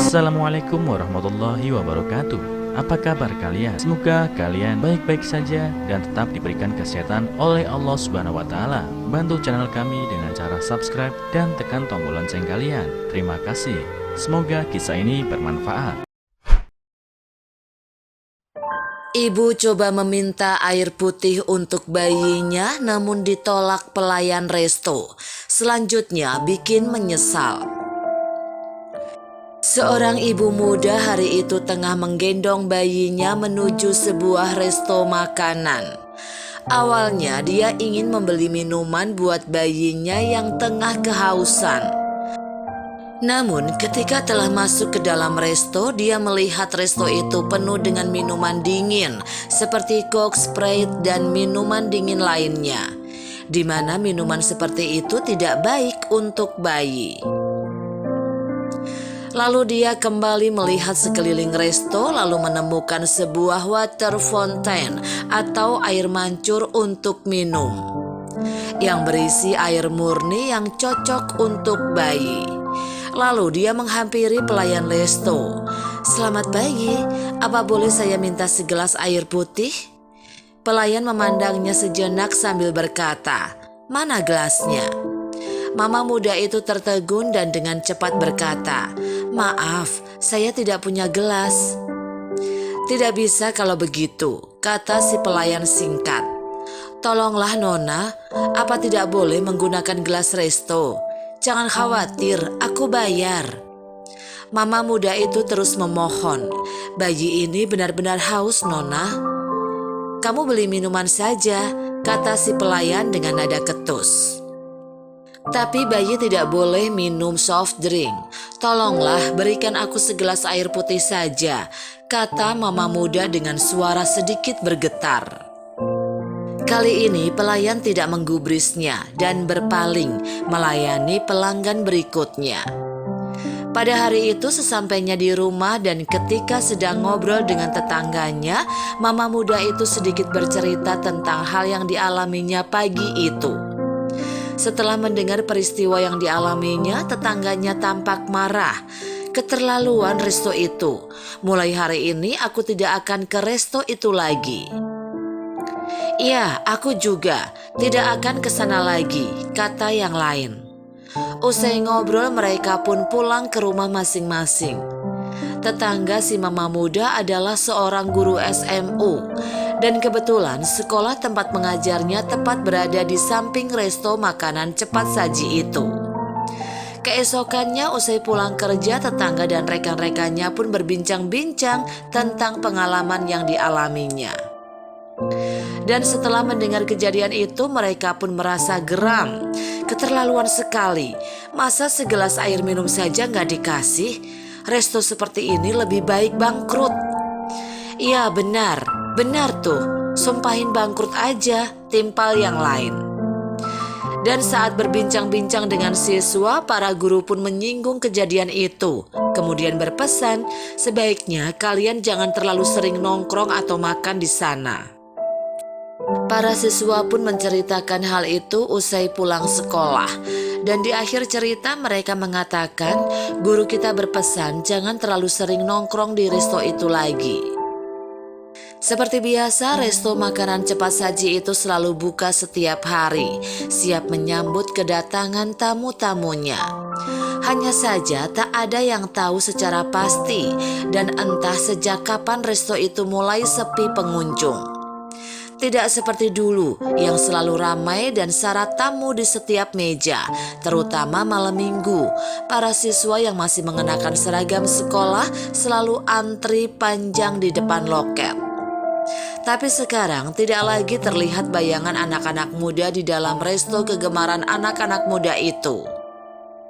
Assalamualaikum warahmatullahi wabarakatuh. Apa kabar kalian? Semoga kalian baik-baik saja dan tetap diberikan kesehatan oleh Allah Subhanahu wa Ta'ala. Bantu channel kami dengan cara subscribe dan tekan tombol lonceng kalian. Terima kasih. Semoga kisah ini bermanfaat. Ibu coba meminta air putih untuk bayinya, namun ditolak pelayan resto. Selanjutnya bikin menyesal. Seorang ibu muda hari itu tengah menggendong bayinya menuju sebuah resto makanan. Awalnya dia ingin membeli minuman buat bayinya yang tengah kehausan. Namun ketika telah masuk ke dalam resto, dia melihat resto itu penuh dengan minuman dingin seperti Coke, Sprite, dan minuman dingin lainnya, di mana minuman seperti itu tidak baik untuk bayi. Lalu dia kembali melihat sekeliling resto, lalu menemukan sebuah water fountain atau air mancur untuk minum yang berisi air murni yang cocok untuk bayi. Lalu dia menghampiri pelayan resto. "Selamat pagi, apa boleh saya minta segelas air putih?" Pelayan memandangnya sejenak sambil berkata, "Mana gelasnya?" Mama muda itu tertegun dan dengan cepat berkata, "Maaf, saya tidak punya gelas." "Tidak bisa kalau begitu," kata si pelayan singkat. "Tolonglah Nona, apa tidak boleh menggunakan gelas resto? Jangan khawatir, aku bayar." Mama muda itu terus memohon, "Bayi ini benar-benar haus, Nona." "Kamu beli minuman saja," kata si pelayan dengan nada ketus. "Tapi bayi tidak boleh minum soft drink. Tolonglah berikan aku segelas air putih saja," kata mama muda dengan suara sedikit bergetar. Kali ini pelayan tidak menggubrisnya dan berpaling melayani pelanggan berikutnya. Pada hari itu sesampainya di rumah dan ketika sedang ngobrol dengan tetangganya, mama muda itu sedikit bercerita tentang hal yang dialaminya pagi itu. Setelah mendengar peristiwa yang dialaminya, tetangganya tampak marah. "Keterlaluan resto itu. Mulai hari ini aku tidak akan ke resto itu lagi." "Iya, aku juga tidak akan ke sana lagi," kata yang lain. Usai ngobrol, mereka pun pulang ke rumah masing-masing. Tetangga si mama muda adalah seorang guru SMU dan kebetulan sekolah tempat mengajarnya tepat berada di samping resto makanan cepat saji itu. Keesokannya usai pulang kerja, tetangga dan rekan-rekannya pun berbincang-bincang tentang pengalaman yang dialaminya. Dan setelah mendengar kejadian itu, mereka pun merasa geram. Keterlaluan sekali, masa segelas air minum saja nggak dikasih? Resto seperti ini lebih baik bangkrut. "Iya benar tuh, sumpahin bangkrut aja," timpal yang lain. Dan saat berbincang-bincang dengan siswa, para guru pun menyinggung kejadian itu. Kemudian berpesan, sebaiknya kalian jangan terlalu sering nongkrong atau makan di sana. Para siswa pun menceritakan hal itu usai pulang sekolah. Dan di akhir cerita mereka mengatakan, guru kita berpesan jangan terlalu sering nongkrong di resto itu lagi. Seperti biasa, resto makanan cepat saji itu selalu buka setiap hari, siap menyambut kedatangan tamu-tamunya. Hanya saja tak ada yang tahu secara pasti dan entah sejak kapan resto itu mulai sepi pengunjung. Tidak seperti dulu yang selalu ramai dan syarat tamu di setiap meja, terutama malam minggu. Para siswa yang masih mengenakan seragam sekolah selalu antri panjang di depan loket. Tapi sekarang tidak lagi terlihat bayangan anak-anak muda di dalam resto kegemaran anak-anak muda itu.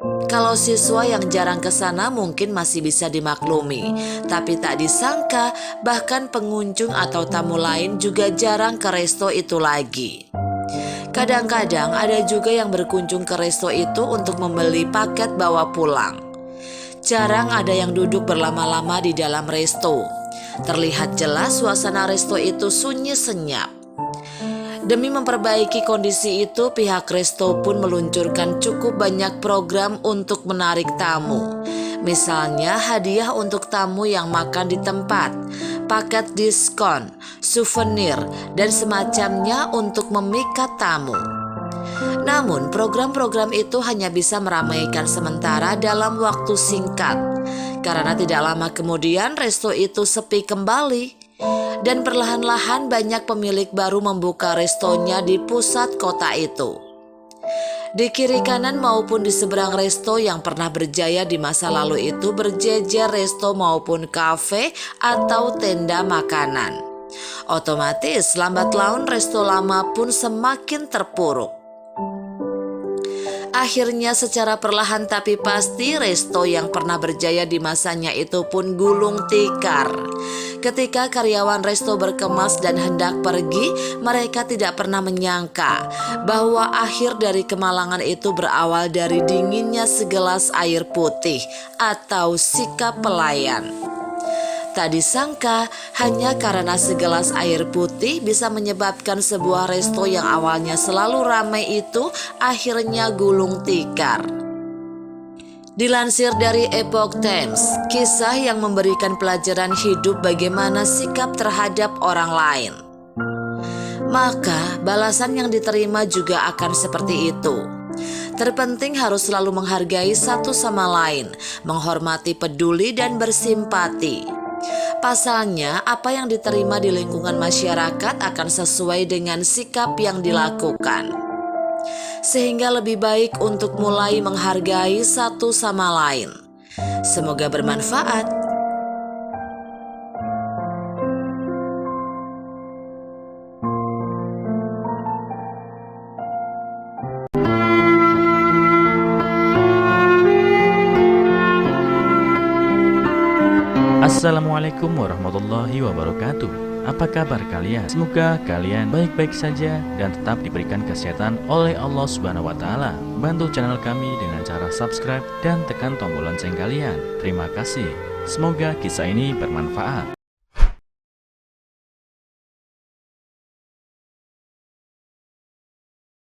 Kalau siswa yang jarang ke sana mungkin masih bisa dimaklumi, tapi tak disangka bahkan pengunjung atau tamu lain juga jarang ke resto itu lagi. Kadang-kadang ada juga yang berkunjung ke resto itu untuk membeli paket bawa pulang. Jarang ada yang duduk berlama-lama di dalam resto. Terlihat jelas suasana resto itu sunyi senyap. Demi memperbaiki kondisi itu, pihak resto pun meluncurkan cukup banyak program untuk menarik tamu. Misalnya hadiah untuk tamu yang makan di tempat, paket diskon, souvenir, dan semacamnya untuk memikat tamu. Namun, program-program itu hanya bisa meramaikan sementara dalam waktu singkat, karena tidak lama kemudian resto itu sepi kembali. Dan perlahan-lahan banyak pemilik baru membuka restonya di pusat kota itu. Di kiri kanan maupun di seberang resto yang pernah berjaya di masa lalu itu berjejer resto maupun kafe atau tenda makanan. Otomatis lambat laun resto lama pun semakin terpuruk. Akhirnya secara perlahan tapi pasti resto yang pernah berjaya di masanya itu pun gulung tikar. Ketika karyawan resto berkemas dan hendak pergi, mereka tidak pernah menyangka bahwa akhir dari kemalangan itu berawal dari dinginnya segelas air putih atau sikap pelayan. Tak disangka hanya karena segelas air putih bisa menyebabkan sebuah resto yang awalnya selalu ramai itu akhirnya gulung tikar. Dilansir dari Epoch Times, kisah yang memberikan pelajaran hidup bagaimana sikap terhadap orang lain. Maka balasan yang diterima juga akan seperti itu. Terpenting harus selalu menghargai satu sama lain, menghormati, peduli, dan bersimpati. Pasalnya, apa yang diterima di lingkungan masyarakat akan sesuai dengan sikap yang dilakukan. Sehingga lebih baik untuk mulai menghargai satu sama lain. Semoga bermanfaat. Assalamualaikum warahmatullahi wabarakatuh. Apa kabar kalian? Semoga kalian baik-baik saja dan tetap diberikan kesehatan oleh Allah Subhanahu wa Ta'ala. Bantu channel kami dengan cara subscribe dan tekan tombol lonceng kalian. Terima kasih. Semoga kisah ini bermanfaat.